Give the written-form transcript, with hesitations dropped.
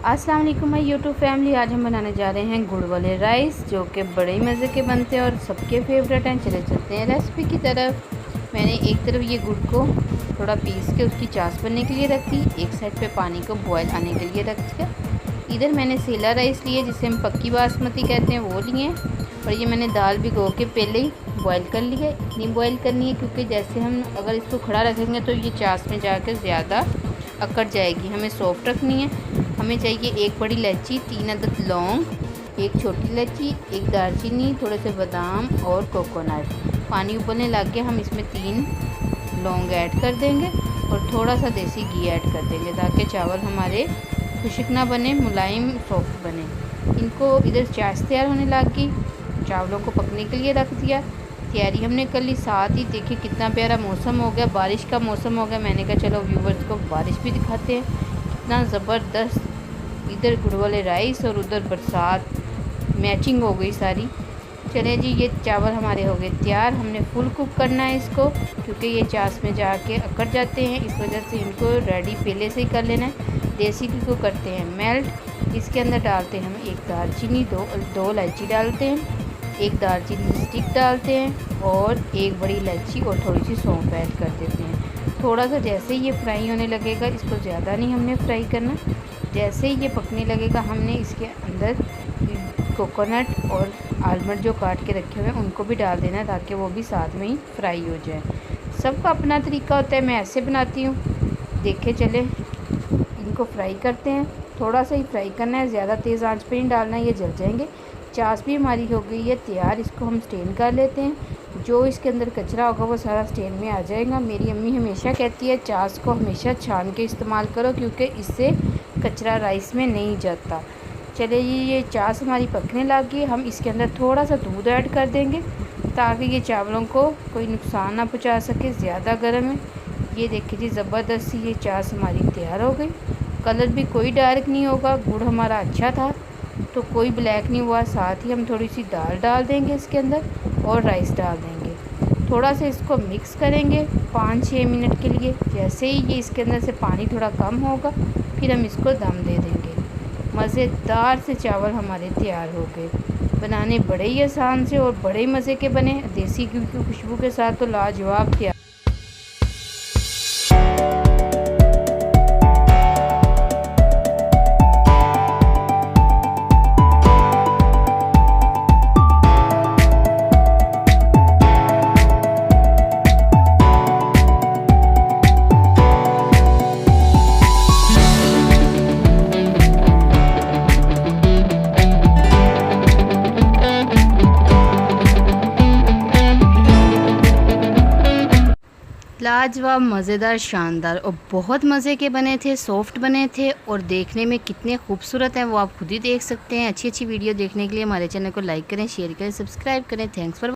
अस्सलाम वालेकुम my YouTube family. आज हम बनाने जा रहे हैं गुड़ वाले राइस, जो कि बड़े ही मज़े के बनते हैं और सबके फेवरेट हैं। चले चलते हैं रेसिपी की तरफ। मैंने एक तरफ ये गुड़ को थोड़ा पीस के उसकी चाश बनने के लिए रख दी, एक साइड पे पानी को बॉयल आने के लिए रख दिया। इधर मैंने सेला राइस लिए, जिसे हम पक्की बासमती कहते हैं, वो लिए। और ये मैंने दाल भिगो के पहले ही बॉयल कर ली है। इतनी बॉयल करनी है क्योंकि जैसे हम अगर इसको खड़ा रखेंगे तो ये चाश में जाकर ज़्यादा अकड़ जाएगी। हमें सॉफ्ट रखनी है। हमें चाहिए एक बड़ी इलायची, 3 अदद लौंग, एक छोटी इलायची, एक दालचीनी, थोड़े से बादाम और कोकोनट। पानी उबलने लग गया, हम इसमें 3 लौंग ऐड कर देंगे और थोड़ा सा देसी घी ऐड कर देंगे ताकि चावल हमारे खुश्क ना बने, मुलायम सॉफ्ट बने। इनको इधर चाश तैयार होने लग गई, चावलों को पकने के लिए रख दिया। तैयारी हमने कर ली। साथ ही देखिए कितना प्यारा मौसम हो गया, बारिश का मौसम हो गया। मैंने कहा चलो व्यूवर्स को बारिश भी दिखाते हैं। कितना ज़बरदस्त इधर गुड़ वाले राइस और उधर बरसात मैचिंग हो गई सारी। चले जी, ये चावल हमारे हो गए तैयार। हमने फुल कुक करना है इसको क्योंकि ये चाश में जाके अकड़ जाते हैं, इस वजह से इनको रेडी पहले से ही कर लेना है। देसी घी को करते हैं मेल्ट। इसके अंदर डालते हैं हम एक दालचीनी, दो इलायची डालते हैं, एक दालचीनी स्टिक डालते हैं और एक बड़ी इलायची और थोड़ी सी सौंफ ऐड कर देते हैं। थोड़ा सा जैसे ही ये फ्राई होने लगेगा, इसको ज़्यादा नहीं हमने फ्राई करना। जैसे ही ये पकने लगेगा, हमने इसके अंदर कोकोनट और आलमंड जो काट के रखे हुए हैं उनको भी डाल देना ताकि वो भी साथ में ही फ्राई हो जाए। सबका अपना तरीका होता है, मैं ऐसे बनाती हूँ। देखे चले, इनको फ्राई करते हैं। थोड़ा सा ही फ्राई करना है, ज़्यादा तेज़ आंच पे नहीं डालना है, ये जल जाएंगे। चाश भी हमारी हो गई है तैयार। इसको हम स्टेन कर लेते हैं। जो इसके अंदर कचरा होगा वो सारा स्टेन में आ जाएगा। मेरी अम्मी हमेशा कहती है चाश को हमेशा छान के इस्तेमाल करो क्योंकि इससे कचरा राइस में नहीं जाता। चलिए ये चाश हमारी पकने लग गई। हम इसके अंदर थोड़ा सा दूध ऐड कर देंगे ताकि ये चावलों को कोई नुकसान ना पहुँचा सके, ज़्यादा गर्म है। ये देखिए जी, ज़बरदस्त सी ये चाश हमारी तैयार हो गई। कलर भी कोई डार्क नहीं होगा, गुड़ हमारा अच्छा था तो कोई ब्लैक नहीं हुआ। साथ ही हम थोड़ी सी दाल डाल देंगे इसके अंदर और राइस डाल देंगे। थोड़ा सा इसको मिक्स करेंगे 5-6 मिनट के लिए। जैसे ही ये इसके अंदर से पानी थोड़ा कम होगा, फिर हम इसको दम दे देंगे। मज़ेदार से चावल हमारे तैयार हो गए। बनाने बड़े ही आसान से और बड़े ही मज़े के बने। देसी घी की खुशबू के साथ तो लाजवाब तैयार। लाजवाब, मज़ेदार, शानदार और बहुत मज़े के बने थे, सॉफ्ट बने थे और देखने में कितने खूबसूरत हैं वो आप खुद ही देख सकते हैं। अच्छी अच्छी वीडियो देखने के लिए हमारे चैनल को लाइक करें, शेयर करें, सब्सक्राइब करें। Thanks for